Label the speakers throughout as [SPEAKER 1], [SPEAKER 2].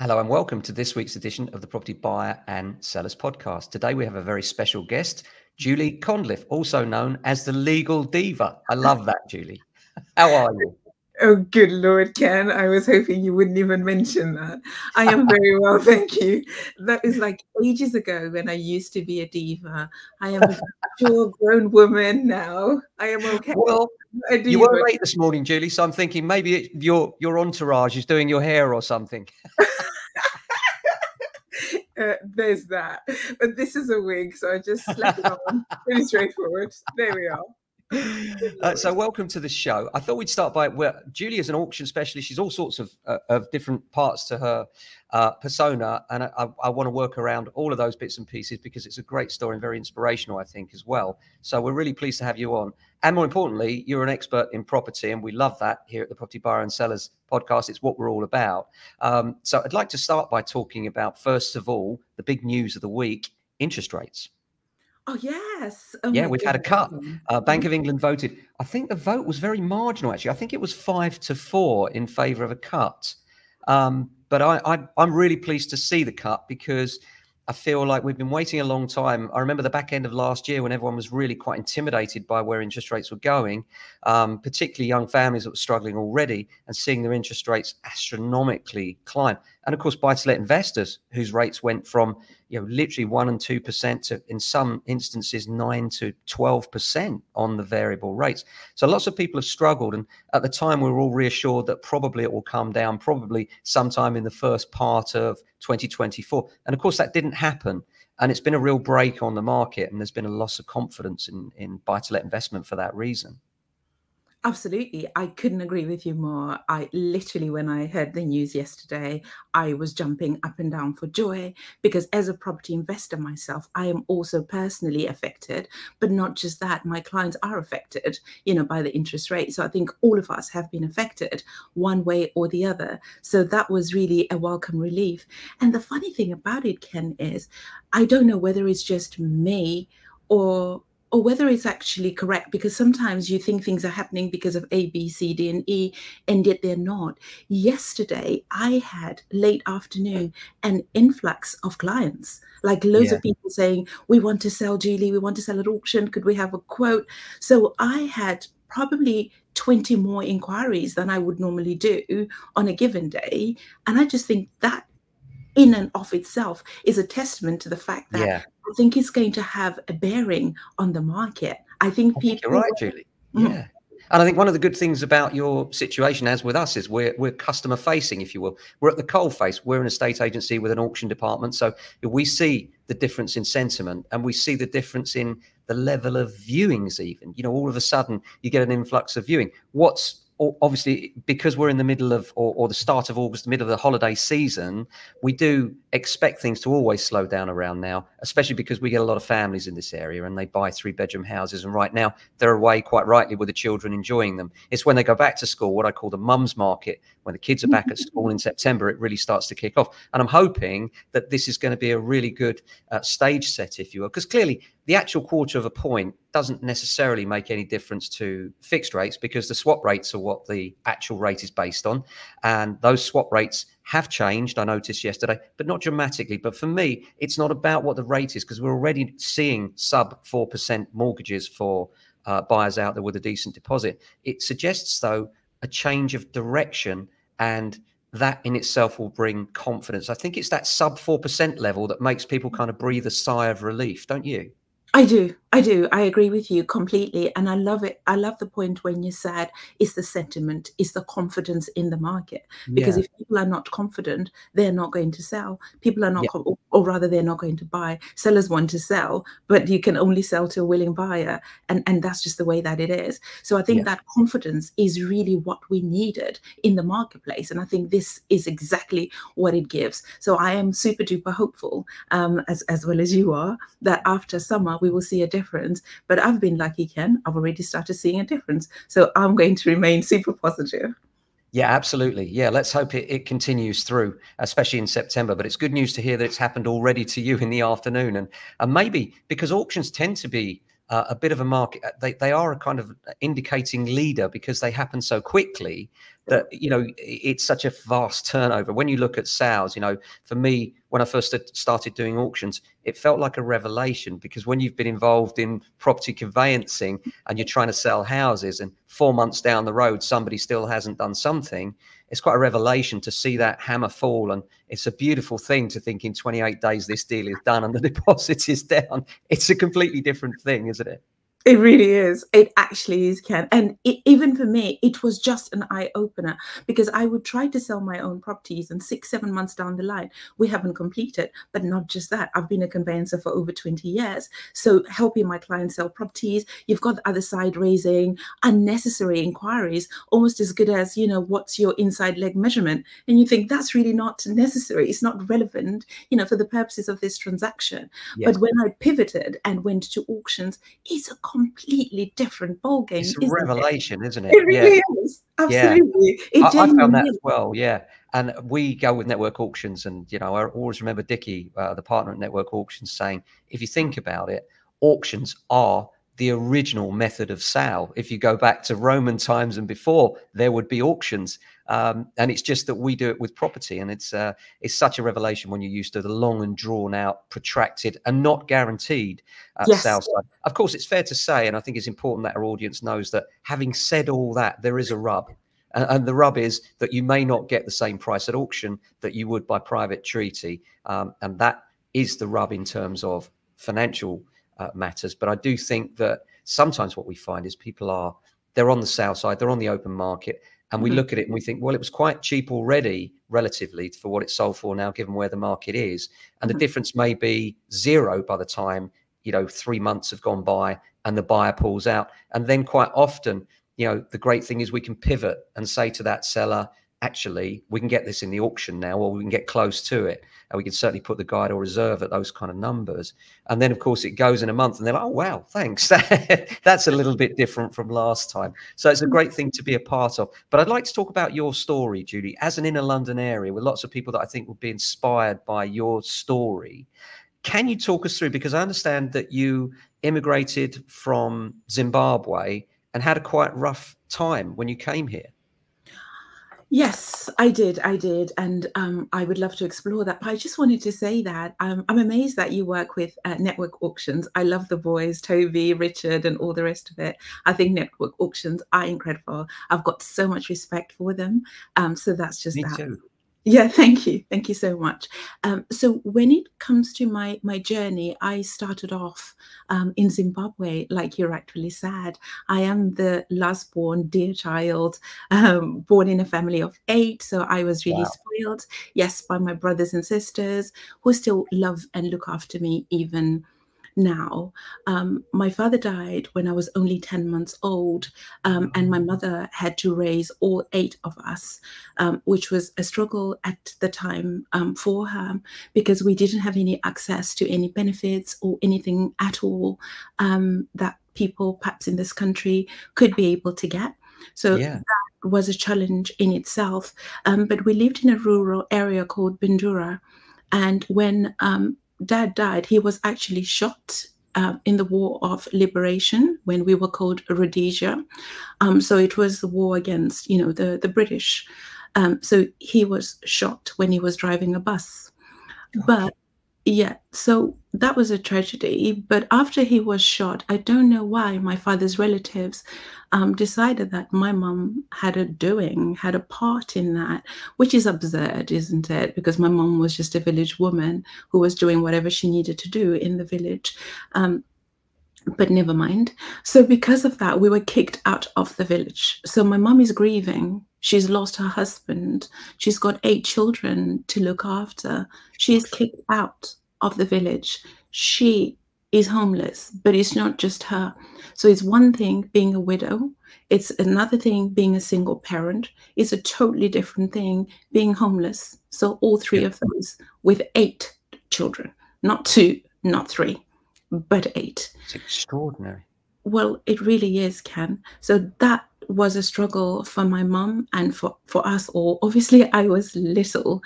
[SPEAKER 1] Hello and welcome to this week's edition of the Property Buyer and Sellers Podcast. Today we have a very special guest, Julie Condliffe, also known as the Legal Diva. I love that, Julie. How are you?
[SPEAKER 2] Oh, good Lord, Ken. I was hoping you wouldn't even mention that. I am very well, thank you. That is like ages ago when I used to be a diva. I am a mature grown woman now. I am okay.
[SPEAKER 1] Well, you were late this morning, Julie, so I'm thinking maybe your entourage is doing your hair or something.
[SPEAKER 2] There's that. But this is a wig, so I just slapped it on. Pretty straightforward. There we are.
[SPEAKER 1] So welcome to the show. I thought we'd start by Julie is an auction specialist. She's all sorts of different parts to her persona, and I want to work around all of those bits and pieces because it's a great story and very inspirational, I think, as well. So we're really pleased to have you on. And more importantly, you're an expert in property, and we love that here at the Property Buyer and Sellers Podcast. It's what we're all about. So I'd like to start by talking about, first of all, the big news of the week, interest rates.
[SPEAKER 2] Oh, yes.
[SPEAKER 1] Yeah, we've had a cut. Bank of England voted. I think the vote was very marginal, actually. I think it was 5-4 in favour of a cut. But I'm really pleased to see the cut because I feel like we've been waiting a long time. I remember the back end of last year when everyone was really quite intimidated by where interest rates were going, particularly young families that were struggling already and seeing their interest rates astronomically climb. And of course, buy-to-let investors whose rates went from literally 1% and 2% to, in some instances, 9 to 12% on the variable rates. So lots of people have struggled. And at the time, we were all reassured that probably it will come down, probably sometime in the first part of 2024. And of course, that didn't happen. And it's been a real break on the market. And there's been a loss of confidence in buy-to-let investment for that reason.
[SPEAKER 2] Absolutely. I couldn't agree with you more. I literally, when I heard the news yesterday, I was jumping up and down for joy because as a property investor myself, I am also personally affected, but not just that, my clients are affected, by the interest rate. So I think all of us have been affected one way or the other. So that was really a welcome relief. And the funny thing about it, Ken, is I don't know whether it's just me or whether it's actually correct, because sometimes you think things are happening because of A, B, C, D, and E, and yet they're not. Yesterday, I had late afternoon an influx of clients, like loads of people saying, we want to sell, Julie, we want to sell at auction. Could we have a quote? So I had probably 20 more inquiries than I would normally do on a given day. And I just think that in and of itself is a testament to the fact that I think it's going to have a bearing on the market. I think people...
[SPEAKER 1] You're right, Julie. Yeah. And I think one of the good things about your situation, as with us, is we're customer facing, if you will. We're at the coalface. We're an estate agency with an auction department. So we see the difference in sentiment and we see the difference in the level of viewings even. All of a sudden you get an influx of viewing. Obviously, because we're in the middle of, or the start of August, the middle of the holiday season, we do expect things to always slow down around now, especially because we get a lot of families in this area and they buy 3-bedroom houses. And right now they're away quite rightly with the children enjoying them. It's when they go back to school, what I call the mum's market, when the kids are back at school in September, it really starts to kick off. And I'm hoping that this is going to be a really good stage set, if you will, because clearly the actual quarter of a point doesn't necessarily make any difference to fixed rates because the swap rates are what the actual rate is based on. And those swap rates have changed, I noticed yesterday, but not dramatically. But for me, it's not about what the rate is because we're already seeing sub 4% mortgages for buyers out there with a decent deposit. It suggests, though, a change of direction, and that in itself will bring confidence. I think it's that sub 4% level that makes people kind of breathe a sigh of relief, don't you?
[SPEAKER 2] I do. I agree with you completely. And I love it. I love the point when you said it's the sentiment, it's the confidence in the market. Because if people are not confident, they're not going to sell. People are not, or rather, they're not going to buy. Sellers want to sell, but you can only sell to a willing buyer. And that's just the way that it is. So I think that confidence is really what we needed in the marketplace. And I think this is exactly what it gives. So I am super duper hopeful, as well as you are, that after summer, we will see a difference. But I've been lucky, Ken. I've already started seeing a difference. So I'm going to remain super positive.
[SPEAKER 1] Yeah, absolutely. Yeah, let's hope it continues through, especially in September. But it's good news to hear that it's happened already to you in the afternoon. And maybe because auctions tend to be a bit of a market, they are a kind of indicating leader because they happen so quickly that, it's such a vast turnover. When you look at sales, for me, when I first started doing auctions, it felt like a revelation, because when you've been involved in property conveyancing and you're trying to sell houses, and 4 months down the road, somebody still hasn't done something, it's quite a revelation to see that hammer fall. And it's a beautiful thing to think in 28 days, this deal is done and the deposit is down. It's a completely different thing, isn't it?
[SPEAKER 2] It really is. It actually is, Ken. And even for me, it was just an eye opener, because I would try to sell my own properties, and 6, 7 months down the line, we haven't completed. But not just that, I've been a conveyancer for over 20 years. So helping my clients sell properties, you've got the other side raising unnecessary inquiries, almost as good as, what's your inside leg measurement? And you think that's really not necessary. It's not relevant, for the purposes of this transaction.
[SPEAKER 1] Yes.
[SPEAKER 2] But when I pivoted and went to auctions, it's a completely different ballgame.
[SPEAKER 1] It's a revelation, isn't it?
[SPEAKER 2] It really is. Absolutely.
[SPEAKER 1] Yeah. I found that as well. Yeah. And we go with network auctions, and, I always remember Dickie, the partner at network auctions, saying, if you think about it, auctions are the original method of sale. If you go back to Roman times and before, there would be auctions. And it's just that we do it with property. And it's such a revelation when you're used to the long and drawn out, protracted and not guaranteed sales side. Of course, it's fair to say, and I think it's important that our audience knows, that having said all that, there is a rub. And the rub is that you may not get the same price at auction that you would by private treaty. And that is the rub in terms of financial matters. But I do think that sometimes what we find is they're on the sale side, they're on the open market, and we look at it and we think, well, it was quite cheap already relatively for what it's sold for now, given where the market is. And the difference may be zero by the time, 3 months have gone by and the buyer pulls out. And then quite often, the great thing is we can pivot and say to that seller, actually, we can get this in the auction now, or we can get close to it. And we can certainly put the guide or reserve at those kind of numbers. And then, of course, it goes in a month and they're like, oh, wow, thanks. That's a little bit different from last time. So it's a great thing to be a part of. But I'd like to talk about your story, Julie, as an inner London area with lots of people that I think would be inspired by your story. Can you talk us through, because I understand that you immigrated from Zimbabwe and had a quite rough time when you came here.
[SPEAKER 2] Yes, I did. And I would love to explore that. But I just wanted to say that I'm amazed that you work with network auctions. I love the boys, Toby, Richard, and all the rest of it. I think network auctions are incredible. I've got so much respect for them. So that's just
[SPEAKER 1] Me
[SPEAKER 2] that.
[SPEAKER 1] too.
[SPEAKER 2] Yeah, thank you. Thank you so much. So when it comes to my journey, I started off in Zimbabwe, like you rightfully said. I am the last born, dear child, born in a family of 8. So I was really spoiled, yes, by my brothers and sisters who still love and look after me even now. My father died when I was only 10 months old, and my mother had to raise all 8 of us, which was a struggle at the time for her, because we didn't have any access to any benefits or anything at all that people perhaps in this country could be able to get. So that was a challenge in itself. But we lived in a rural area called Bindura, and when Dad died, he was actually shot in the War of Liberation when we were called Rhodesia. So it was the war against, the British. So he was shot when he was driving a bus.
[SPEAKER 1] Gosh.
[SPEAKER 2] But yeah, so that was a tragedy. But after he was shot, I don't know why my father's relatives decided that my mum had a part in that, which is absurd, isn't it? Because my mum was just a village woman who was doing whatever she needed to do in the village. But never mind. So because of that, we were kicked out of the village. So my mum is grieving. She's lost her husband. She's got 8 children to look after. She's kicked out of the village. She is homeless, but it's not just her. So it's one thing being a widow. It's another thing being a single parent. It's a totally different thing being homeless. So all 3 of those with 8 children, not 2, not 3. But 8.
[SPEAKER 1] It's extraordinary.
[SPEAKER 2] Well, it really is, Ken. So that was a struggle for my mum and for us all. Obviously, I was little,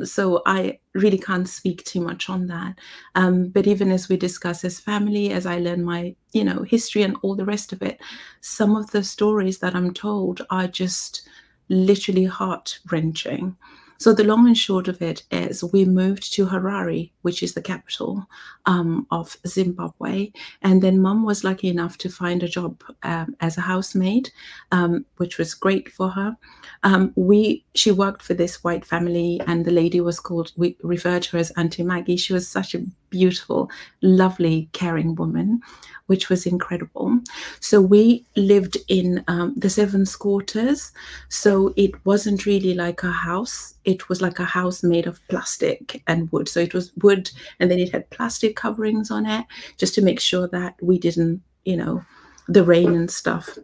[SPEAKER 2] so I really can't speak too much on that. But even as we discuss as family, as I learn my, history and all the rest of it, some of the stories that I'm told are just literally heart-wrenching. So the long and short of it is we moved to Harare, which is the capital of Zimbabwe. And then mum was lucky enough to find a job as a housemaid, which was great for her. She worked for this white family, and the lady was called, we referred to her as Auntie Maggie. She was such a beautiful, lovely, caring woman, which was incredible. So we lived in the Sevens Quarters. So it wasn't really like a house. It was like a house made of plastic and wood. So it was wood, and then it had plastic coverings on it, just to make sure that we didn't, the rain and stuff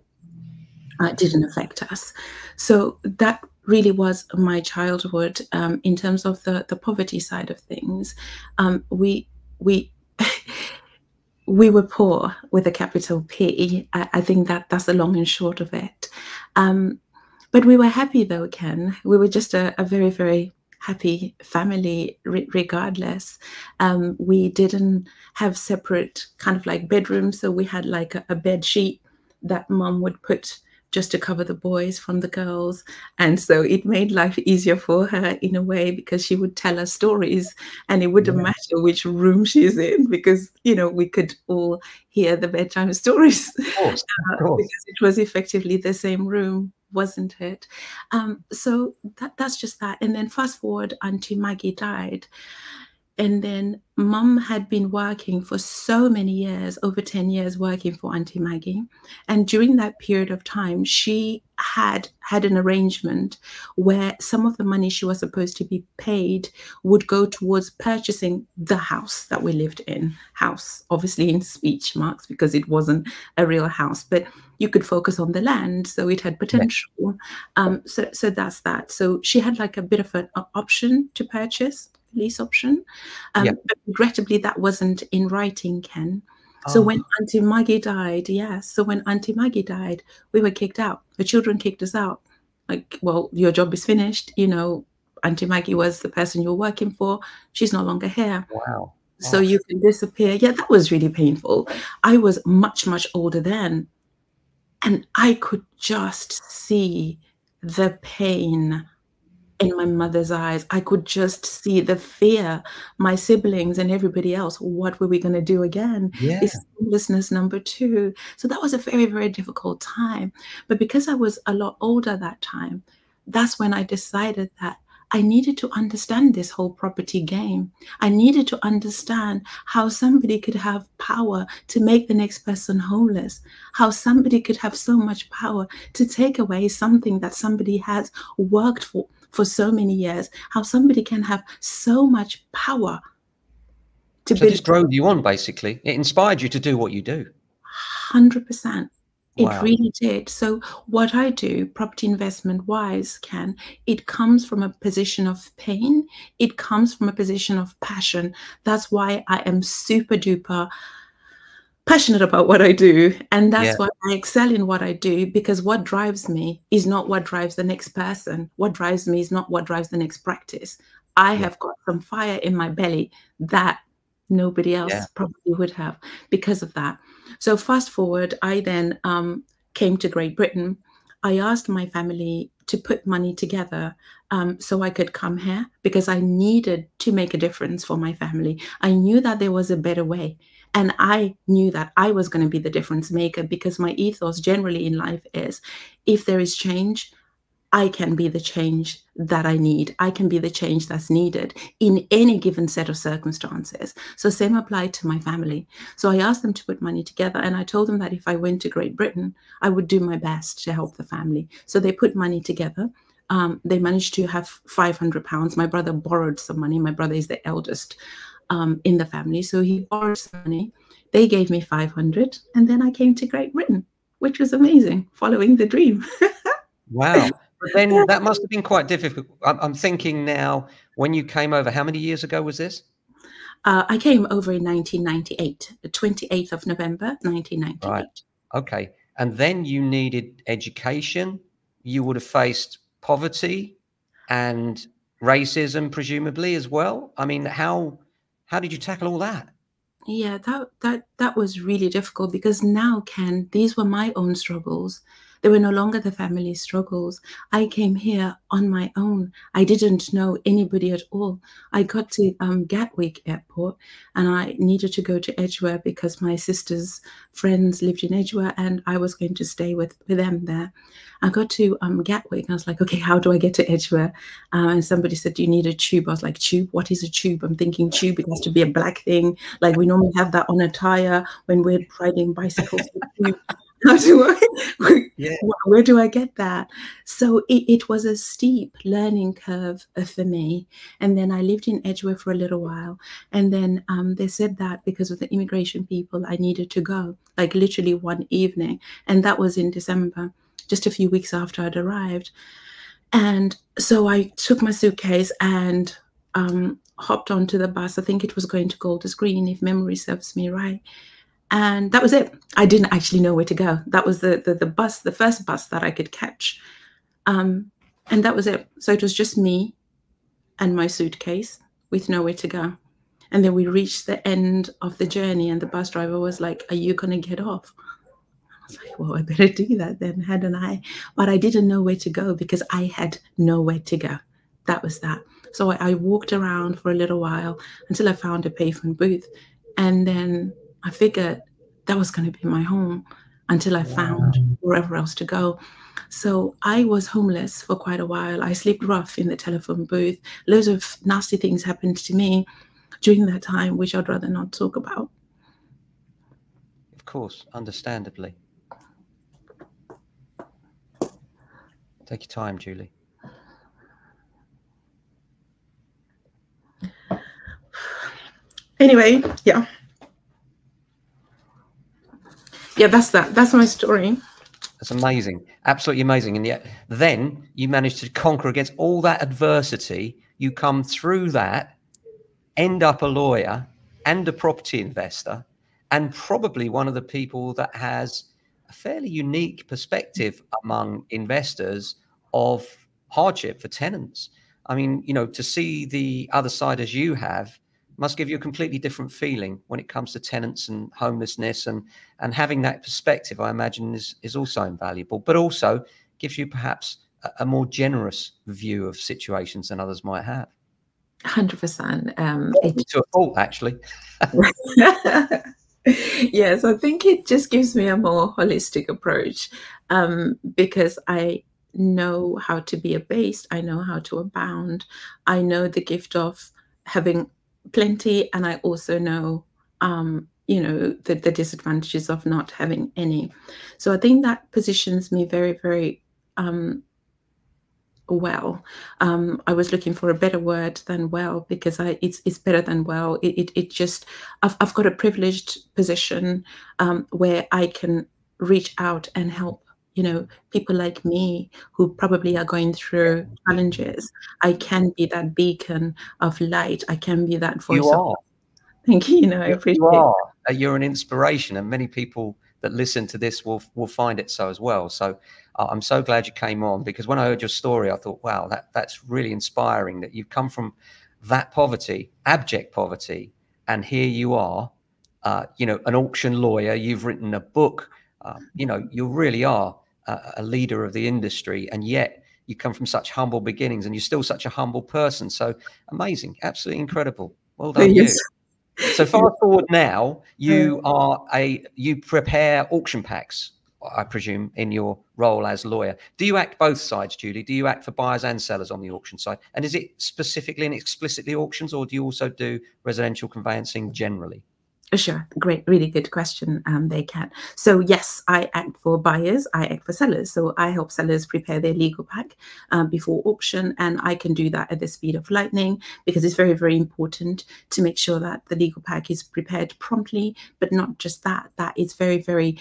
[SPEAKER 2] didn't affect us. So that really was my childhood. In terms of the poverty side of things, we we were poor with a capital P. I think that's the long and short of it. But we were happy though, Ken. We were just a very, very happy family regardless. We didn't have separate kind of like bedrooms. So we had like a bed sheet that mum would put just to cover the boys from the girls. And so it made life easier for her in a way, because she would tell us stories and it wouldn't matter which room she's in, because, we could all hear the bedtime stories.
[SPEAKER 1] Of course.
[SPEAKER 2] Because it was effectively the same room, wasn't it? So that's just that. And then fast forward, Auntie Maggie died. And then mum had been working for so many years, over 10 years, working for Auntie Maggie. And during that period of time, she had an arrangement where some of the money she was supposed to be paid would go towards purchasing the house that we lived in. House, obviously in speech marks, because it wasn't a real house, but you could focus on the land, so it had potential. So that's that. So she had like a bit of an option to purchase, lease option, but regrettably that wasn't in writing, Ken. So when Auntie Maggie died, we were kicked out. The children kicked us out. Like, well, your job is finished. Auntie Maggie was the person you're working for. She's no longer here.
[SPEAKER 1] Wow.
[SPEAKER 2] So you can disappear. Yeah, that was really painful. I was much, much older then, and I could just see the pain in my mother's eyes. I could just see the fear, my siblings and everybody else. What were we going to do again?
[SPEAKER 1] Yeah.
[SPEAKER 2] This homelessness number 2. So that was a very, very difficult time. But because I was a lot older that time, that's when I decided that I needed to understand this whole property game. I needed to understand how somebody could have power to make the next person homeless, how somebody could have so much power to take away something that somebody has worked for so many years, how somebody can have so much power to
[SPEAKER 1] build. So this drove you on, basically. It inspired you to do what you do.
[SPEAKER 2] 100%. It
[SPEAKER 1] Wow.
[SPEAKER 2] really did. So what I do, property investment wise, Ken, it comes from a position of pain. It comes from a position of passion. That's why I am super duper passionate about what I do. And that's why I excel in what I do, because what drives me is not what drives the next person. What drives me is not what drives the next practice. I have got some fire in my belly that nobody else probably would have because of that. So fast forward, I then came to Great Britain. I asked my family to put money together so I could come here, because I needed to make a difference for my family. I knew that there was a better way. And I knew that I was going to be the difference maker, because my ethos generally in life is, if there is change, I can be the change that I need. I can be the change that's needed in any given set of circumstances. So same applied to my family. So I asked them to put money together, and I told them that if I went to Great Britain, I would do my best to help the family. So they put money together. They managed to have £500. My brother borrowed some money. My brother is the eldest in the family. So he borrowed some money. They gave me 500. And then I came to Great Britain, which was amazing, following the dream.
[SPEAKER 1] Wow. But then that must have been quite difficult. I'm thinking now, when you came over, how many years ago was this?
[SPEAKER 2] I came over in 1998, the 28th of November, 1998.
[SPEAKER 1] Right. Okay. And then you needed education. You would have faced poverty and racism, presumably, as well. I mean, how did you tackle all that?
[SPEAKER 2] Yeah, that was really difficult, because now, Ken, these were my own struggles. They were no longer the family struggles. I came here on my own. I didn't know anybody at all. I got to Gatwick Airport, and I needed to go to Edgware because my sister's friends lived in Edgware, and I was going to stay with them there. I got to Gatwick, and I was like, okay, how do I get to Edgware? And somebody said, do you need a tube? I was like, tube? What is a tube? I'm thinking tube, it has to be a black thing. Like we normally have that on a tire when we're riding bicycles. How do I,
[SPEAKER 1] Yeah.
[SPEAKER 2] where do I get that? So it was a steep learning curve for me. And then I lived in Edgware for a little while. And then they said that because of the immigration people, I needed to go, like literally one evening. And that was in December, just a few weeks after I'd arrived. And so I took my suitcase and hopped onto the bus. I think it was going to Golders Green, if memory serves me right. And that was it. I didn't actually know where to go. That was the bus, the first bus that I could catch. And that was it. So it was just me and my suitcase with nowhere to go. And then we reached the end of the journey, and the bus driver was like, are you going to get off? I was like, well, I better do that then, hadn't I? But I didn't know where to go because I had nowhere to go. That was that. So I walked around for a little while until I found a payphone booth. And then I figured that was going to be my home until I found wherever else to go. So I was homeless for quite a while. I slept rough in the telephone booth. Loads of nasty things happened to me during that time, which I'd rather not talk about.
[SPEAKER 1] Of course, understandably. Take your time, Julie.
[SPEAKER 2] Anyway, yeah. Yeah, that's that. That's my story.
[SPEAKER 1] That's amazing. Absolutely amazing. And yet then you managed to conquer against all that adversity. You come through that, end up a lawyer and a property investor, and probably one of the people that has a fairly unique perspective among investors of hardship for tenants. I mean, you know, to see the other side as you have must give you a completely different feeling when it comes to tenants and homelessness, and having that perspective, I imagine, is also invaluable, but also gives you perhaps a more generous view of situations than others might have.
[SPEAKER 2] 100%.
[SPEAKER 1] To a fault, actually.
[SPEAKER 2] Yes, I think it just gives me a more holistic approach, because I know how to be abased, I know how to abound, I know the gift of having plenty, and I also know, you know, the disadvantages of not having any. So I think that positions me very, very well. I was looking for a better word than well, because it's better than well. It just, I've got a privileged position where I can reach out and help, you know, people like me who probably are going through challenges. I can be that beacon of light. I can be that voice.
[SPEAKER 1] You are.
[SPEAKER 2] Thank you. You know, I appreciate
[SPEAKER 1] you are. You're an inspiration, and many people that listen to this will find it so as well. So I'm so glad you came on, because when I heard your story, I thought, wow, that's really inspiring, that you've come from that poverty, abject poverty, and here you are, you know, an auction lawyer. You've written a book. You know, you really are a leader of the industry, and yet you come from such humble beginnings, and you're still such a humble person. So amazing, absolutely incredible. Well done,
[SPEAKER 2] Yes.
[SPEAKER 1] you. So fast forward now, you prepare auction packs, I presume, in your role as lawyer. Do you act both sides, Julie? Do you act for buyers and sellers on the auction side? And is it specifically and explicitly auctions, or do you also do residential conveyancing generally?
[SPEAKER 2] Sure. Great. Really good question, there, Kat. So yes, I act for buyers, I act for sellers. So I help sellers prepare their legal pack before auction, and I can do that at the speed of lightning, because it's very, very important to make sure that the legal pack is prepared promptly, but not just that, that it's very, very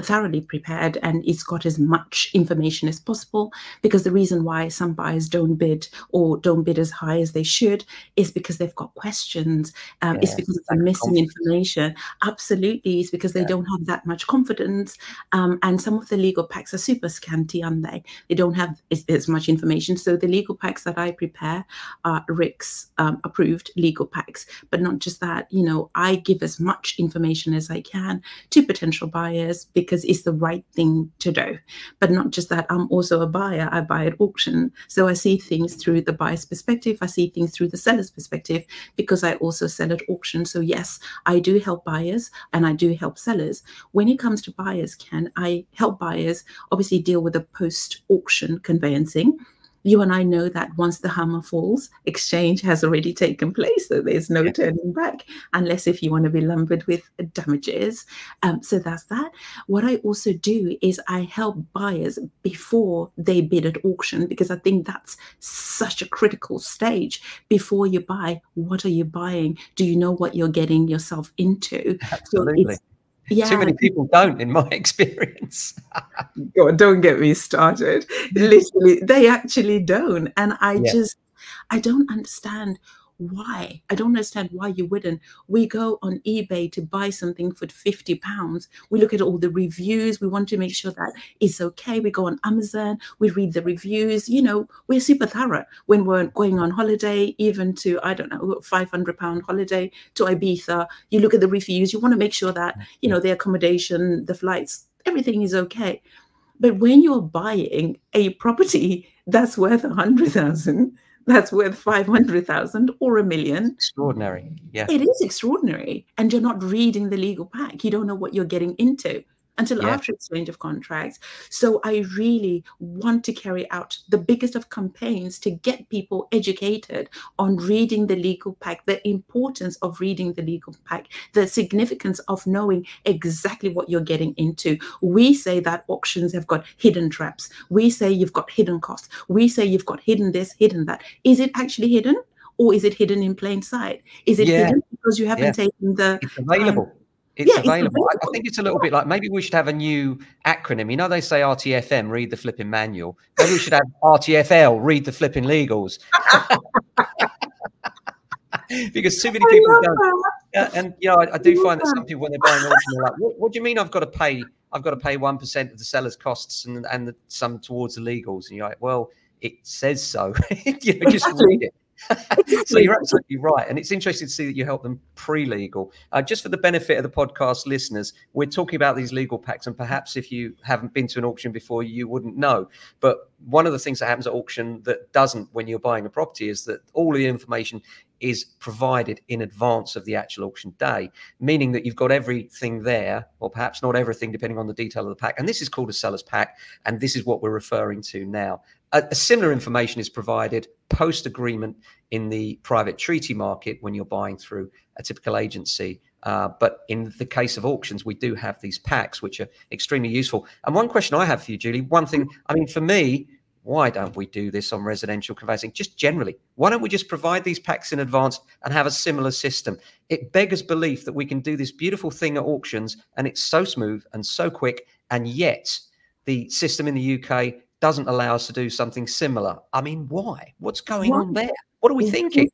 [SPEAKER 2] thoroughly prepared, and it's got as much information as possible, because the reason why some buyers don't bid, or don't bid as high as they should, is because they've got questions. It's because they're missing information. Absolutely. It's because they don't have that much confidence. And some of the legal packs are super scanty, aren't they? They don't have as much information. So the legal packs that I prepare are RICS approved legal packs. But not just that, you know, I give as much information as I can to potential buyers, because because it's the right thing to do. But not just that, I'm also a buyer. I buy at auction. So I see things through the buyer's perspective. I see things through the seller's perspective because I also sell at auction. So yes, I do help buyers and I do help sellers. When it comes to buyers, Ken, I help buyers obviously deal with the post-auction conveyancing. You and I know that once the hammer falls, exchange has already taken place. So there's no turning back, unless if you want to be lumbered with damages. So that's that. What I also do is I help buyers before they bid at auction, because I think that's such a critical stage. Before you buy, what are you buying? Do you know what you're getting yourself into?
[SPEAKER 1] Absolutely.
[SPEAKER 2] So yeah.
[SPEAKER 1] Too many people don't, in my experience.
[SPEAKER 2] God, don't get me started. Literally, they actually don't. And I don't understand why. I don't understand why you wouldn't. We go on eBay to buy something for £50. We look at all the reviews. We want to make sure that it's okay. We go on Amazon. We read the reviews. You know, we're super thorough when we're going on holiday, even to, I don't know, £500 holiday to Ibiza. You look at the reviews. You want to make sure that, you know, the accommodation, the flights, everything is okay. But when you're buying a property that's worth 100,000, that's worth 500,000 or £1 million.
[SPEAKER 1] Extraordinary. Yeah.
[SPEAKER 2] It is extraordinary. And you're not reading the legal pack. You don't know what you're getting into until after exchange of contracts. So I really want to carry out the biggest of campaigns to get people educated on reading the legal pack, the importance of reading the legal pack, the significance of knowing exactly what you're getting into. We say that auctions have got hidden traps. We say you've got hidden costs. We say you've got hidden this, hidden that. Is it actually hidden? Or is it hidden in plain sight? Is it hidden because you haven't taken the
[SPEAKER 1] It's available.
[SPEAKER 2] time?
[SPEAKER 1] It's
[SPEAKER 2] It's
[SPEAKER 1] available. I think it's a little bit like, maybe we should have a new acronym. You know, they say RTFM, read the flipping manual. Maybe we should have RTFL, read the flipping legals. Because too many people don't. And you know, I do find that some people, when they're buying auction, they're like, what do you mean I've got to pay 1% of the seller's costs and some towards the legals? And you're like, well, it says so. You know, just read it. So you're absolutely right. And it's interesting to see that you help them pre-legal. Just for the benefit of the podcast listeners, we're talking about these legal packs, and perhaps if you haven't been to an auction before, you wouldn't know. But one of the things that happens at auction that doesn't when you're buying a property is that all the information is provided in advance of the actual auction day, meaning that you've got everything there, or perhaps not everything, depending on the detail of the pack. And this is called a seller's pack, and this is what we're referring to now. A similar information is provided post-agreement in the private treaty market when you're buying through a typical agency. But in the case of auctions, we do have these packs, which are extremely useful. And one question I have for you, Julie, one thing, I mean, for me, why don't we do this on residential conveyancing? Just generally, why don't we just provide these packs in advance and have a similar system? It beggars belief that we can do this beautiful thing at auctions and it's so smooth and so quick, and yet the system in the UK doesn't allow us to do something similar. I mean, why? What's going on there? What are we thinking?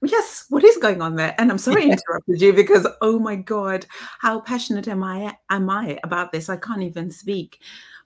[SPEAKER 2] Yes, what is going on there? And I'm sorry I interrupted you, because, oh my God, how passionate am I about this? I can't even speak.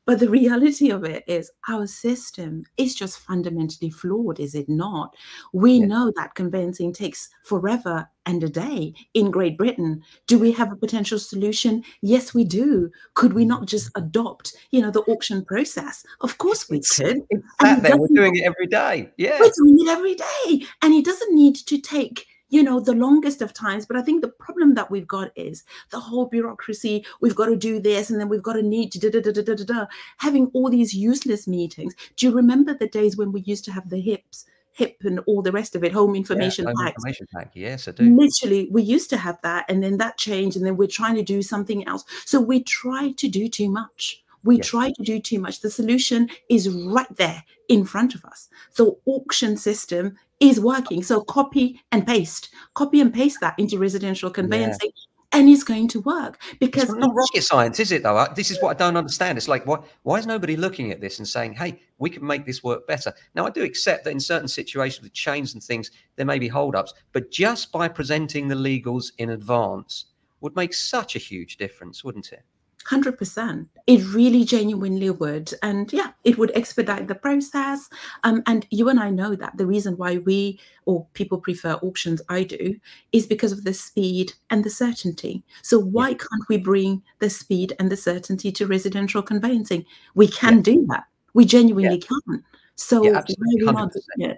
[SPEAKER 2] But the reality of it is our system is just fundamentally flawed, is it not? We know that conveyancing takes forever and a day in Great Britain. Do we have a potential solution? Yes, we do. Could we not just adopt, you know, the auction process? Of course we could.
[SPEAKER 1] We're doing it every day. Yeah.
[SPEAKER 2] We're doing it every day. And it doesn't need to take, you know, the longest of times. But I think the problem that we've got is the whole bureaucracy. We've got to do this, and then we've got to need to having all these useless meetings. Do you remember the days when we used to have the HIP and all the rest of it, home information packs?
[SPEAKER 1] Information pack. Yes, I do.
[SPEAKER 2] Literally, we used to have that, and then that changed, and then we're trying to do something else. So we try to do too much. We try to do too much. The solution is right there in front of us. The auction system is working. So copy and paste that into residential conveyancing, and it's going to work. Because
[SPEAKER 1] it's not rocket science, is it, though? This is what I don't understand. It's like, why is nobody looking at this and saying, hey, we can make this work better? Now, I do accept that in certain situations with chains and things, there may be holdups, but just by presenting the legals in advance would make such a huge difference, wouldn't it?
[SPEAKER 2] 100%. It really genuinely would. And yeah, it would expedite the process. And you and I know that the reason why we or people prefer auctions, I do, is because of the speed and the certainty. So
[SPEAKER 1] Yeah,
[SPEAKER 2] why can't we bring the speed and the certainty to residential conveyancing? We
[SPEAKER 1] yeah,
[SPEAKER 2] can do that. We
[SPEAKER 1] yeah,
[SPEAKER 2] genuinely can.
[SPEAKER 1] yeah,
[SPEAKER 2] So why
[SPEAKER 1] absolutely,
[SPEAKER 2] are we not
[SPEAKER 1] 100%.
[SPEAKER 2] doing it?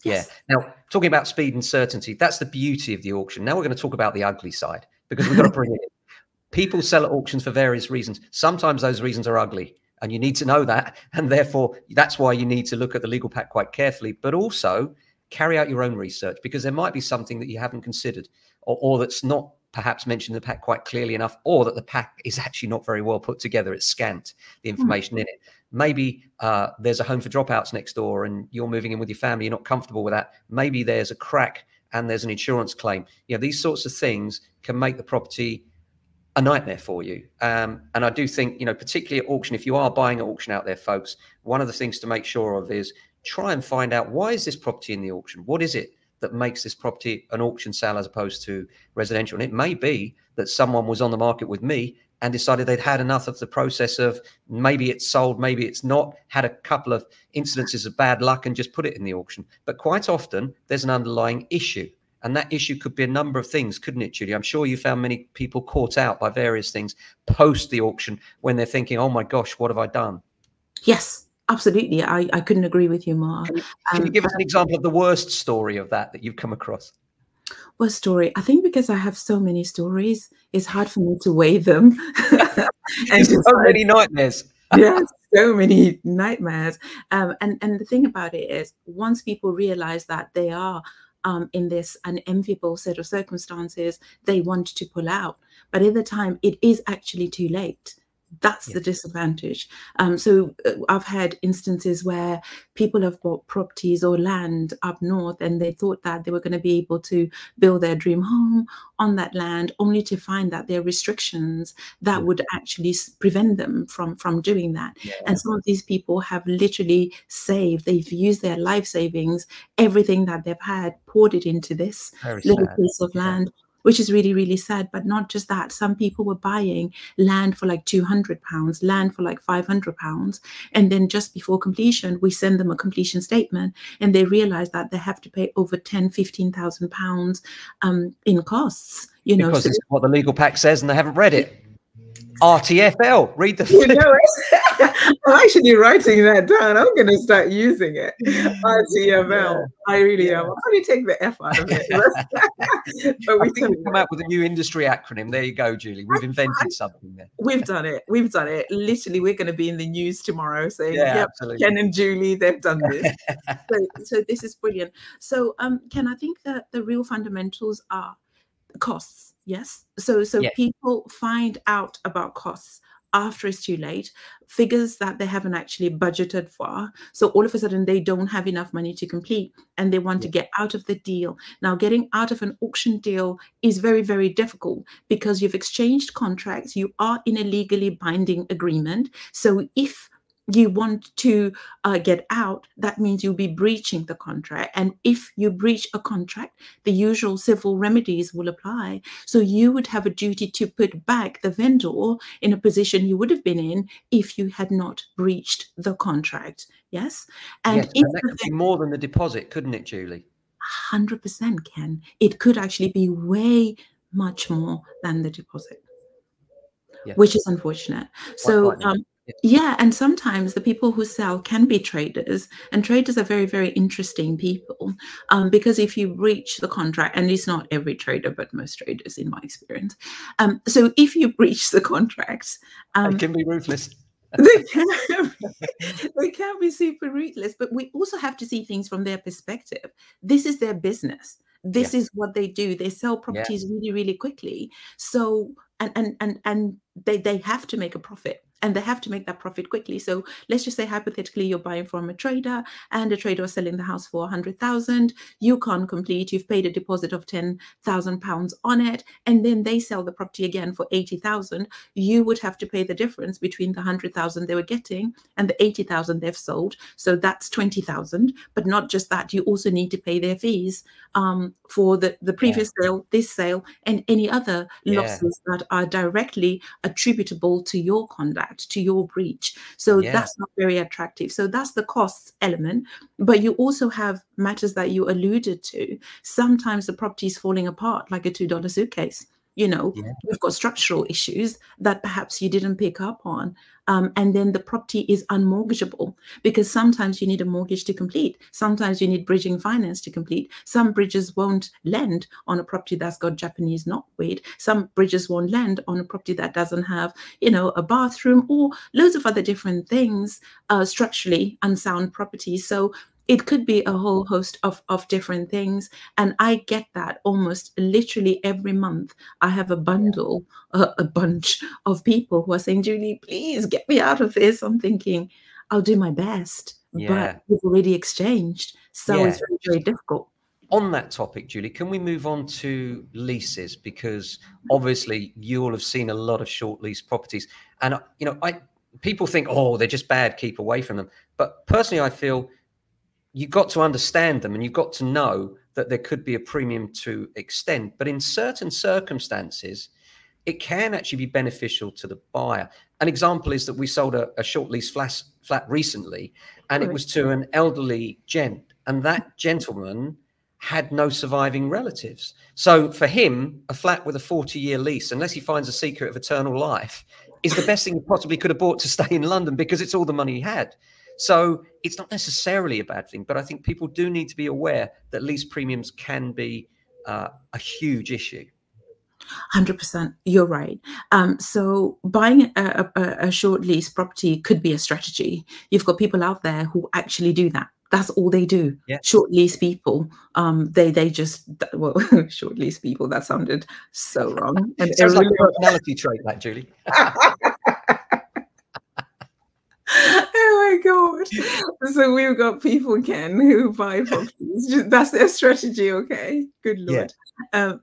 [SPEAKER 1] Yeah.
[SPEAKER 2] Yes.
[SPEAKER 1] Now, talking about speed and certainty, that's the beauty of the auction. Now we're going to talk about the ugly side, because we've got to bring it in. People sell at auctions for various reasons. Sometimes those reasons are ugly, and you need to know that. And therefore, that's why you need to look at the legal pack quite carefully, but also carry out your own research, because there might be something that you haven't considered, or that's not perhaps mentioned in the pack quite clearly enough, or that the pack is actually not very well put together. It's scant, the information in it. Maybe there's a home for dropouts next door and you're moving in with your family. You're not comfortable with that. Maybe there's a crack and there's an insurance claim. You know, these sorts of things can make the property a nightmare for you. And I do think, you know, particularly at auction, if you are buying at auction out there, folks, one of the things to make sure of is try and find out, why is this property in the auction? What is it that makes this property an auction sale as opposed to residential? And it may be that someone was on the market with me and decided they'd had enough of the process of, maybe it's sold, maybe it's not, had a couple of incidences of bad luck and just put it in the auction. But quite often there's an underlying issue. And that issue could be a number of things, couldn't it, Julie? I'm sure you found many people caught out by various things post the auction when they're thinking, oh my gosh, what have I done?
[SPEAKER 2] Yes, absolutely. I couldn't agree with you more.
[SPEAKER 1] Can you give us an example of the worst story of that you've come across?
[SPEAKER 2] What story? I think because I have so many stories, it's hard for me to weigh them. And
[SPEAKER 1] There's so many nightmares.
[SPEAKER 2] yes, so many nightmares. And the thing about it is, once people realize that they are in this unenviable set of circumstances, they want to pull out. But at the time, it is actually too late. That's the disadvantage. So I've had instances where people have bought properties or land up north and they thought that they were going to be able to build their dream home on that land, only to find that there are restrictions that would actually prevent them from doing that. And some of these people have literally saved, they've used their life savings, everything that they've had, poured it into this little piece of land, which is really, really sad. But not just that, some people were buying land for like £200, land for like £500. And then just before completion, we send them a completion statement and they realize that they have to pay over £10,000, £15,000 in costs. You know,
[SPEAKER 1] because this is what the legal pack says and they haven't read it. RTFL, read the
[SPEAKER 2] you know I'm actually writing that down. I'm going to start using it. RTFL. I really am. I'll probably take the F out of it.
[SPEAKER 1] But I think we've come out with a new industry acronym. There you go, Julie. We've invented something there.
[SPEAKER 2] We've done it. We've done it. Literally, we're going to be in the news tomorrow saying, yep,
[SPEAKER 1] absolutely.
[SPEAKER 2] Ken and Julie, they've done this. so this is brilliant. So Ken, I think that the real fundamentals are costs. Yes. So people find out about costs after it's too late, figures that they haven't actually budgeted for. So all of a sudden they don't have enough money to complete and they want to get out of the deal. Now, getting out of an auction deal is very, very difficult because you've exchanged contracts. You are in a legally binding agreement. So if you want to get out, that means you'll be breaching the contract. And if you breach a contract, the usual civil remedies will apply. So you would have a duty to put back the vendor in a position you would have been in if you had not breached the contract. Yes. And,
[SPEAKER 1] and that could be more than the deposit, couldn't it, Julie?
[SPEAKER 2] 100%, Ken. It could actually be way much more than the deposit, which is unfortunate. So, yeah, and sometimes the people who sell can be traders, and traders are very, very interesting people because if you breach the contract, and it's not every trader, but most traders in my experience. So if you breach the contracts,
[SPEAKER 1] it can be ruthless.
[SPEAKER 2] They can be super ruthless, but we also have to see things from their perspective. This is their business. This is what they do. They sell properties really, really quickly. So, and they have to make a profit. and they have to make that profit quickly. So let's just say hypothetically you're buying from a trader, and a trader is selling the house for 100,000. You can't complete. You've paid a deposit of £10,000 on it, and then they sell the property again for 80,000. You would have to pay the difference between the 100,000 they were getting and the 80,000 they've sold. So that's 20,000. But not just that, you also need to pay their fees for the previous sale, this sale, and any other losses that are directly attributable to your conduct, to your breach. So that's not very attractive. So that's the costs element. But you also have matters that you alluded to. Sometimes the property is falling apart like a $2 suitcase. You've got structural issues that perhaps you didn't pick up on. And then the property is unmortgageable, because sometimes you need a mortgage to complete. Sometimes you need bridging finance to complete. Some bridges won't lend on a property that's got Japanese knotweed. Some bridges won't lend on a property that doesn't have, a bathroom, or loads of other different things, structurally unsound properties. So it could be a whole host of different things. And I get that almost literally every month. I have a bundle, a bunch of people who are saying, Julie, please get me out of this. I'm thinking, I'll do my best, but we've already exchanged. So it's very, very difficult.
[SPEAKER 1] On that topic, Julie, can we move on to leases? Because obviously you all have seen a lot of short lease properties. And, people think, oh, they're just bad, keep away from them. But personally, I feel you've got to understand them, and you've got to know that there could be a premium to extend. But in certain circumstances, it can actually be beneficial to the buyer. An example is that we sold a short lease flat recently, and it was to an elderly gent, and that gentleman had no surviving relatives. So for him, a flat with a 40-year lease, unless he finds a secret of eternal life, is the best thing he possibly could have bought to stay in London, because it's all the money he had. So it's not necessarily a bad thing, but I think people do need to be aware that lease premiums can be a huge issue.
[SPEAKER 2] 100%, you're right. So buying a short lease property could be a strategy. You've got people out there who actually do that. That's all they do. Short lease people. They just, well, short lease people. That sounded so wrong.
[SPEAKER 1] And sounds like a personality trait, that, Julie.
[SPEAKER 2] Oh my God. So we've got people, Ken, who buy properties. That's their strategy, okay? Good Lord.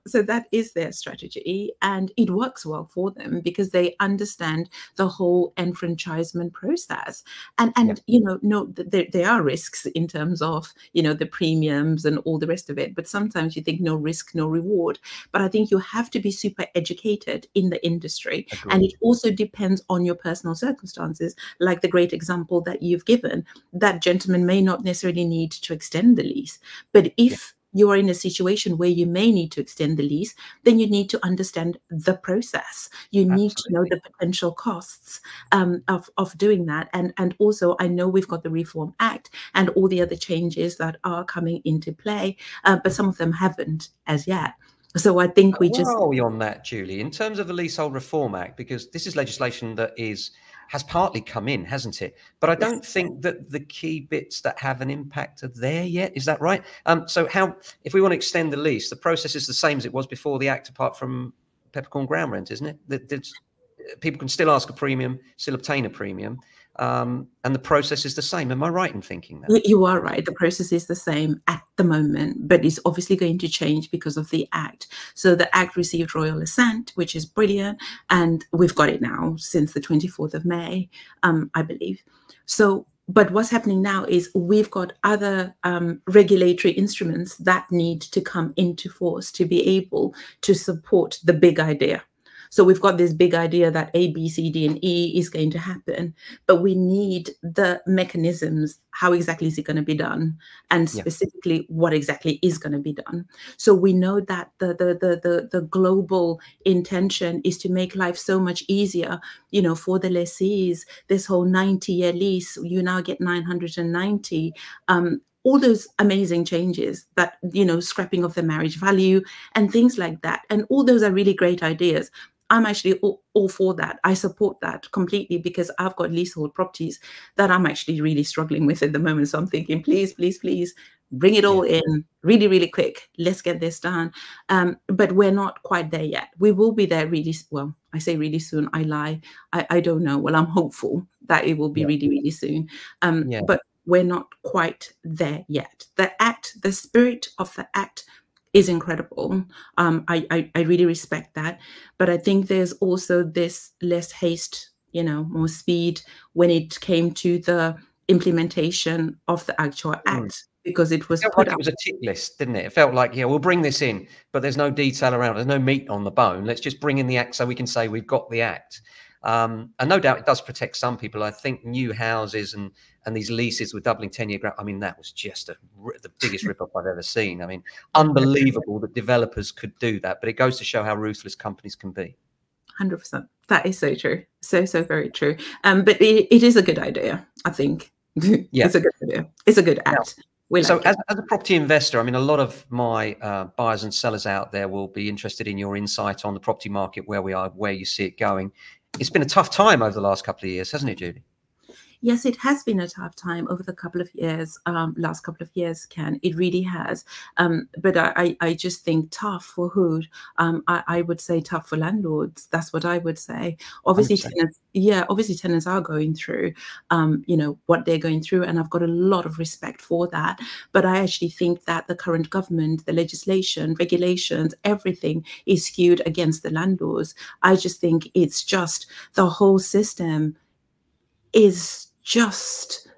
[SPEAKER 2] So that is their strategy, and it works well for them because they understand the whole enfranchisement process. And there are risks in terms of, the premiums and all the rest of it. But sometimes you think no risk, no reward. But I think you have to be super educated in the industry. Agreed. And it also depends on your personal circumstances, like the great example that you've given. That gentleman may not necessarily need to extend the lease, but if you are in a situation where you may need to extend the lease, then you need to understand the process. You need to know the potential costs of doing that. And also, I know we've got the Reform Act and all the other changes that are coming into play, but some of them haven't as yet. So I think we just...
[SPEAKER 1] Where are we on that, Julie, in terms of the Leasehold Reform Act? Because this is legislation that has partly come in, hasn't it? But I don't think that the key bits that have an impact are there yet. Is that right? So if we want to extend the lease, the process is the same as it was before the Act, apart from peppercorn ground rent, isn't it? People can still ask a premium, still obtain a premium. And the process is the same. Am I right in thinking that?
[SPEAKER 2] You are right. The process is the same at the moment, but it's obviously going to change because of the Act. So the Act received royal assent, which is brilliant. And we've got it now since the 24th of May, I believe. So, but what's happening now is we've got other regulatory instruments that need to come into force to be able to support the big idea. So we've got this big idea that A, B, C, D, and E is going to happen, but we need the mechanisms. How exactly is it going to be done? And specifically, what exactly is going to be done? So we know that the global intention is to make life so much easier, for the lessees. This whole 90-year lease, you now get 990. All those amazing changes that, scrapping of the marriage value and things like that. And all those are really great ideas. I'm actually all for that. I support that completely because I've got leasehold properties that I'm actually really struggling with at the moment. So I'm thinking, please, please, please bring it all in really, really quick. Let's get this done. But we're not quite there yet. We will be there really, well, I say really soon, I lie. I don't know. Well, I'm hopeful that it will be really, really soon. But we're not quite there yet. The spirit of the act is incredible. I really respect that. But I think there's also this less haste, more speed when it came to the implementation of the actual act, because it was
[SPEAKER 1] put like it was a tick list, didn't it? It felt like, we'll bring this in, but there's no detail around it. There's no meat on the bone. Let's just bring in the act so we can say we've got the act. And no doubt it does protect some people. I think new houses and these leases with doubling 10-year grant, I mean, that was just the biggest rip-off I've ever seen. I mean, unbelievable that developers could do that, but it goes to show how ruthless companies can be.
[SPEAKER 2] 100%. That is so true. So very true. But it is a good idea, I think. It's a good idea. It's a good act.
[SPEAKER 1] So as a property investor, I mean, a lot of my buyers and sellers out there will be interested in your insight on the property market, where we are, where you see it going. It's been a tough time over the last couple of years, hasn't it, Julie?
[SPEAKER 2] Yes, it has been a tough time over the couple of years, last couple of years, Ken. It really has. But I just think tough for who? I would say tough for landlords. That's what I would say. Obviously, tenants are going through, what they're going through. And I've got a lot of respect for that. But I actually think that the current government, the legislation, regulations, everything is skewed against the landlords. I just think it's just the whole system is just,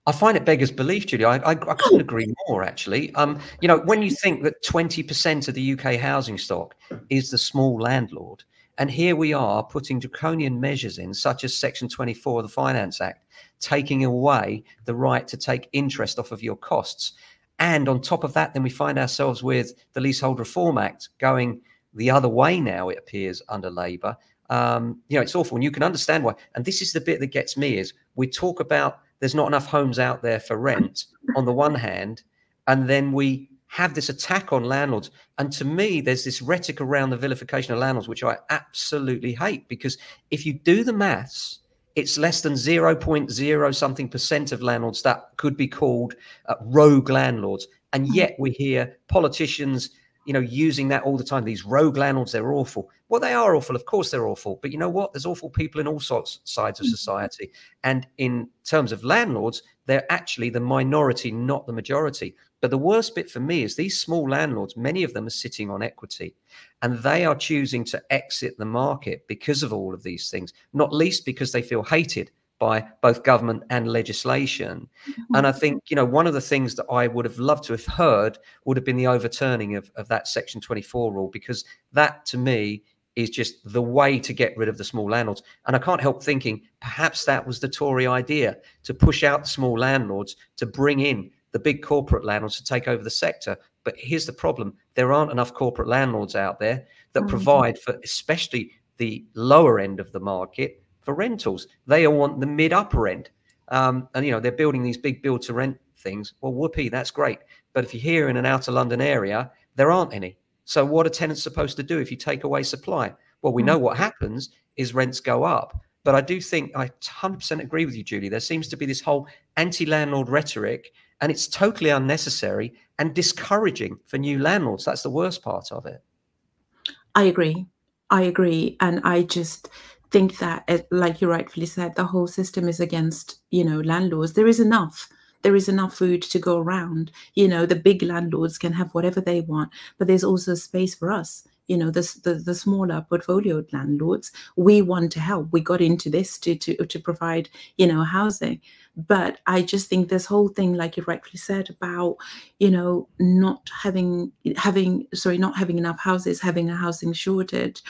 [SPEAKER 1] I find it beggars belief, Julie. I couldn't agree more, actually. When you think that 20% of the UK housing stock is the small landlord, and here we are putting draconian measures in, such as Section 24 of the Finance Act, taking away the right to take interest off of your costs. And on top of that, then we find ourselves with the Leasehold Reform Act going the other way now, it appears, under Labour. It's awful, and you can understand why. And this is the bit that gets me, is we talk about there's not enough homes out there for rent on the one hand, and then we have this attack on landlords. And to me, there's this rhetoric around the vilification of landlords, which I absolutely hate, because if you do the maths, it's less than 0.0 something percent of landlords that could be called rogue landlords. And yet we hear politicians using that all the time. These rogue landlords, they're awful. Well, they are awful. Of course they're awful. But you know what? There's awful people in all sides of society. And in terms of landlords, they're actually the minority, not the majority. But the worst bit for me is these small landlords, many of them are sitting on equity, and they are choosing to exit the market because of all of these things, not least because they feel hated by both government and legislation. And I think, one of the things that I would have loved to have heard would have been the overturning of that Section 24 rule, because that, to me, is just the way to get rid of the small landlords. And I can't help thinking perhaps that was the Tory idea, to push out the small landlords, to bring in the big corporate landlords to take over the sector. But here's the problem. There aren't enough corporate landlords out there that provide for especially the lower end of the market for rentals. They all want the mid-upper end. And, they're building these big build-to-rent things. Well, whoopee, that's great. But if you're here in an outer London area, there aren't any. So what are tenants supposed to do if you take away supply? Well, we know what happens is rents go up. But I do think I 100% agree with you, Julie. There seems to be this whole anti-landlord rhetoric, and it's totally unnecessary and discouraging for new landlords. That's the worst part of it. I
[SPEAKER 2] agree. And I just think that, like you rightfully said, the whole system is against, landlords. There is enough food to go around. The big landlords can have whatever they want, but there's also space for us. The smaller portfolio landlords, we want to help. We got into this to provide, housing. But I just think this whole thing, like you rightfully said, about, not having enough houses, having a housing shortage.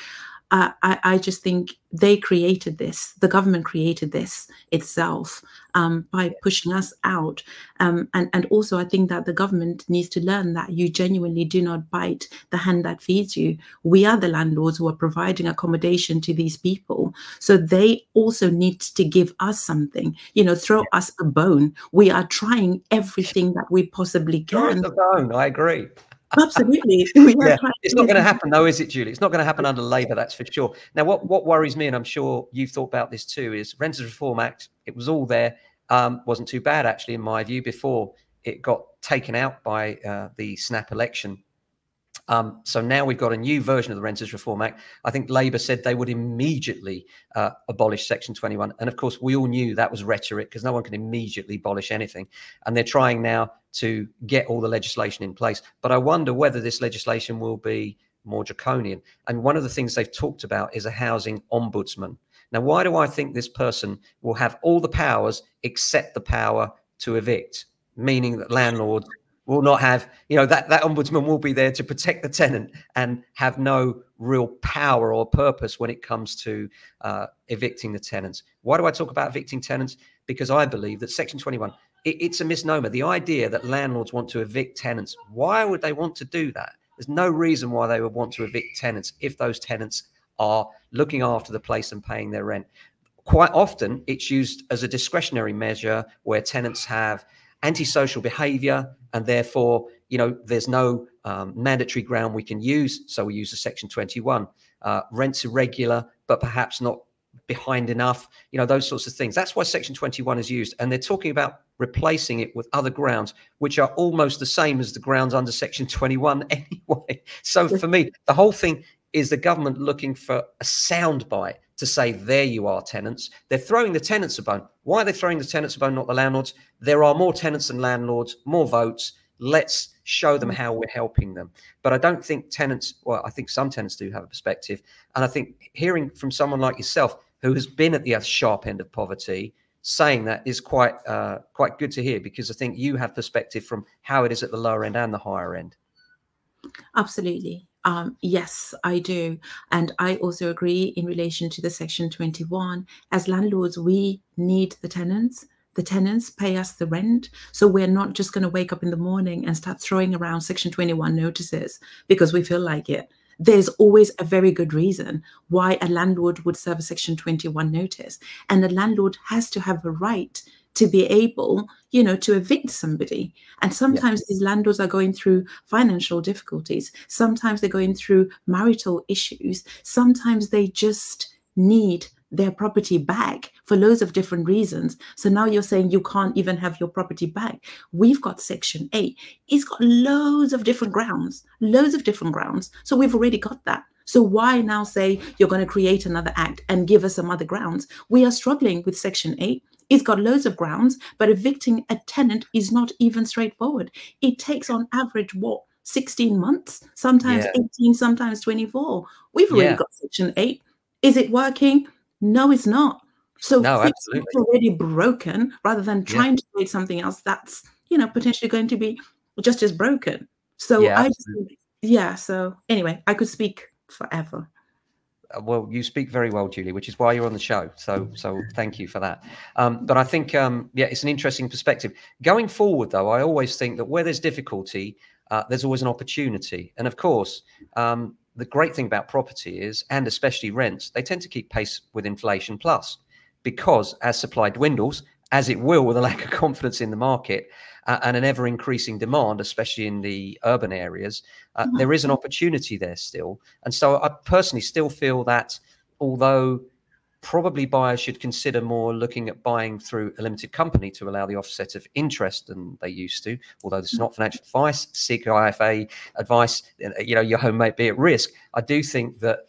[SPEAKER 2] I just think they created this. The government created this itself by pushing us out. And also, I think that the government needs to learn that you genuinely do not bite the hand that feeds you. We are the landlords who are providing accommodation to these people. So they also need to give us something, throw us a bone. We are trying everything that we possibly can.
[SPEAKER 1] Throw us a bone, I agree.
[SPEAKER 2] Absolutely.
[SPEAKER 1] It's not going to happen, though, is it, Julie? It's not going to happen under Labour, that's for sure. Now, what worries me, and I'm sure you've thought about this too, is Renters Reform Act. It was all there. Wasn't too bad, actually, in my view, before it got taken out by the snap election. So now we've got a new version of the Renters Reform Act. I think Labour said they would immediately abolish Section 21. And of course, we all knew that was rhetoric, because no one can immediately abolish anything. And they're trying now to get all the legislation in place. But I wonder whether this legislation will be more draconian. And one of the things they've talked about is a housing ombudsman. Now, why do I think this person will have all the powers except the power to evict? Meaning that landlords will not have, that ombudsman will be there to protect the tenant and have no real power or purpose when it comes to evicting the tenants. Why do I talk about evicting tenants? Because I believe that Section 21, it's a misnomer. The idea that landlords want to evict tenants, why would they want to do that? There's no reason why they would want to evict tenants if those tenants are looking after the place and paying their rent. Quite often, it's used as a discretionary measure where tenants have antisocial behavior, and therefore, there's no mandatory ground we can use. So we use a Section 21. Rent's irregular, but perhaps not behind enough, those sorts of things. That's why Section 21 is used. And they're talking about replacing it with other grounds, which are almost the same as the grounds under Section 21 anyway. So for me, the whole thing is the government looking for a soundbite to say, there you are, tenants. They're throwing the tenants a bone. Why are they throwing the tenants a bone, not the landlords? There are more tenants than landlords, more votes. Let's show them how we're helping them. But I don't think tenants, well, I think some tenants do have a perspective. And I think hearing from someone like yourself, who has been at the sharp end of poverty, saying that is quite good to hear, because I think you have perspective from how it is at the lower end and the higher end.
[SPEAKER 2] Absolutely. Yes, I do. And I also agree in relation to the Section 21. As landlords, we need the tenants. The tenants pay us the rent. So we're not just going to wake up in the morning and start throwing around Section 21 notices because we feel like it. There's always a very good reason why a landlord would serve a Section 21 notice. And the landlord has to have a right to be able, to evict somebody. And sometimes these landlords are going through financial difficulties. Sometimes they're going through marital issues. Sometimes they just need their property back for loads of different reasons. So now you're saying you can't even have your property back. We've got Section 8. It's got loads of different grounds. So we've already got that. So why now say you're going to create another act and give us some other grounds? We are struggling with Section 8. It's got loads of grounds, but evicting a tenant is not even straightforward. It takes on average, 16 months, sometimes 18, sometimes 24. We've already got Section 8. Is it working? No, it's not. So
[SPEAKER 1] no,
[SPEAKER 2] it's already broken, rather than trying to create something else that's, potentially going to be just as broken. So so anyway, I could speak forever.
[SPEAKER 1] Well, you speak very well, Julie, which is why you're on the show. So thank you for that. But I think, it's an interesting perspective. Going forward, though, I always think that where there's difficulty, there's always an opportunity. And of course, the great thing about property is, and especially rents, they tend to keep pace with inflation plus, because as supply dwindles, as it will with a lack of confidence in the market and an ever increasing demand, especially in the urban areas, there is an opportunity there still. And so I personally still feel that although probably buyers should consider more looking at buying through a limited company to allow the offset of interest than they used to, although this is not financial advice, seek IFA advice, your home might be at risk. I do think that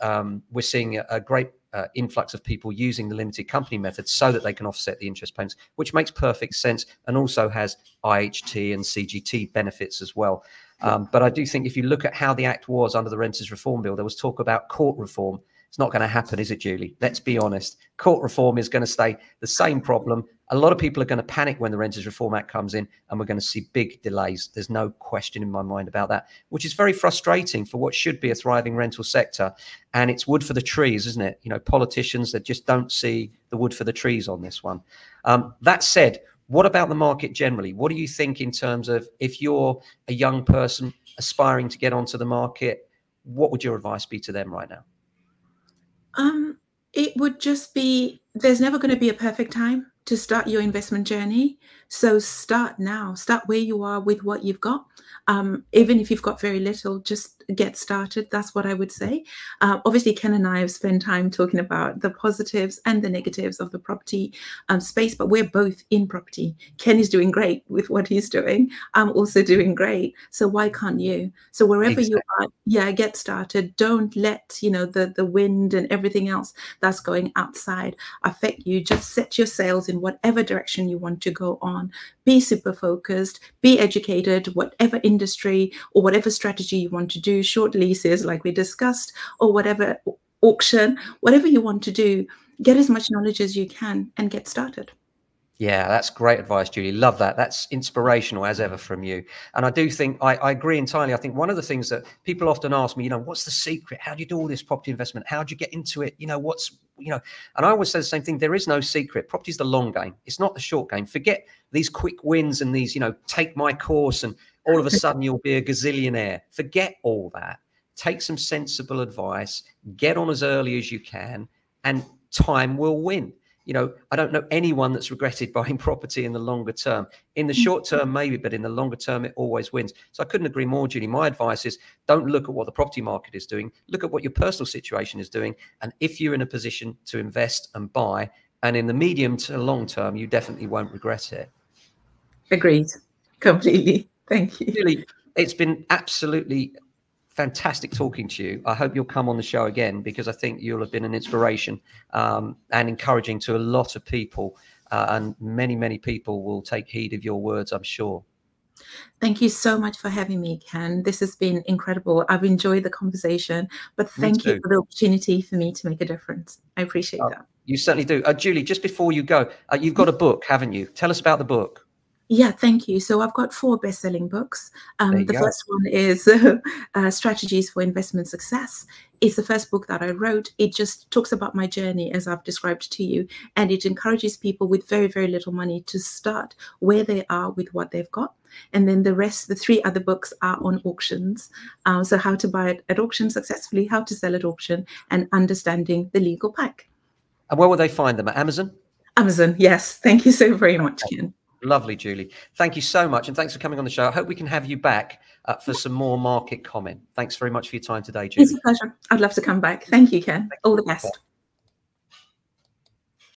[SPEAKER 1] we're seeing a great influx of people using the limited company method so that they can offset the interest payments, which makes perfect sense and also has IHT and CGT benefits as well. But I do think if you look at how the Act was under the Renters Reform Bill, there was talk about court reform. It's not going to happen, is it, Julie? Let's be honest. Court reform is going to stay the same problem. A lot of people are going to panic when the Renters Reform Act comes in, and we're going to see big delays. There's no question in my mind about that, which is very frustrating for what should be a thriving rental sector. And it's wood for the trees, isn't it? Politicians that just don't see the wood for the trees on this one. That said, what about the market generally? What do you think in terms of if you're a young person aspiring to get onto the market, what would your advice be to them right now?
[SPEAKER 2] It would just be, there's never going to be a perfect time to start your investment journey. So start now, start where you are with what you've got. Even if you've got very little, just get started. That's what I would say. Obviously, Ken and I have spent time talking about the positives and the negatives of the property space, but we're both in property. Ken is doing great with what he's doing. I'm also doing great. So why can't you? So wherever you are, yeah, get started. Don't let, you know, the wind and everything else that's going outside affect you. Just set your sails in whatever direction you want to go on. Be super focused, be educated, whatever industry or whatever strategy you want to do, short leases like we discussed, or whatever auction, whatever you want to do, get as much knowledge as you can and get started.
[SPEAKER 1] Yeah, that's great advice, Julie. Love that. That's inspirational as ever from you. And I do think I agree entirely. I think one of the things that people often ask me, you know, what's the secret? How do you do all this property investment? How do you get into it? You know, and I always say the same thing. There is no secret. Property is the long game. It's not the short game. Forget these quick wins and these, you know, take my course and all of a sudden you'll be a gazillionaire. Forget all that. Take some sensible advice, get on as early as you can, and time will win. You know, I don't know anyone that's regretted buying property in the longer term. In the short term, maybe, but in the longer term, it always wins. So I couldn't agree more, Julie. My advice is don't look at what the property market is doing. Look at what your personal situation is doing. And if you're in a position to invest and buy, and in the medium to long term, you definitely won't regret it.
[SPEAKER 2] Agreed. Completely. Thank you.
[SPEAKER 1] Julie, it's been absolutely fantastic talking to you. I hope you'll come on the show again, because I think you'll have been an inspiration and encouraging to a lot of people, and many people will take heed of your words, I'm sure.
[SPEAKER 2] Thank you so much for having me, Ken. This has been incredible. I've enjoyed the conversation, but thank you for the opportunity for me to make a difference. I appreciate that.
[SPEAKER 1] You certainly do. Julie, just before you go, you've got a book, haven't you? Tell us about the book.
[SPEAKER 2] Yeah, thank you. So I've got 4 best-selling books. The first one is Strategies for Investment Success. It's the first book that I wrote. It just talks about my journey as I've described to you, and it encourages people with very little money to start where they are with what they've got. And then the rest, the 3 other books are on auctions. So how to buy it at auction successfully, how to sell at auction, and understanding the legal pack.
[SPEAKER 1] And where will they find them? At Amazon?
[SPEAKER 2] Amazon, yes. Thank you so very much, Ken.
[SPEAKER 1] Lovely, Julie. Thank you so much. And thanks for coming on the show. I hope we can have you back for some more market comment. Thanks very much for your time today, Julie.
[SPEAKER 2] It's a pleasure. I'd love to come back. Thank you, Ken. All the best.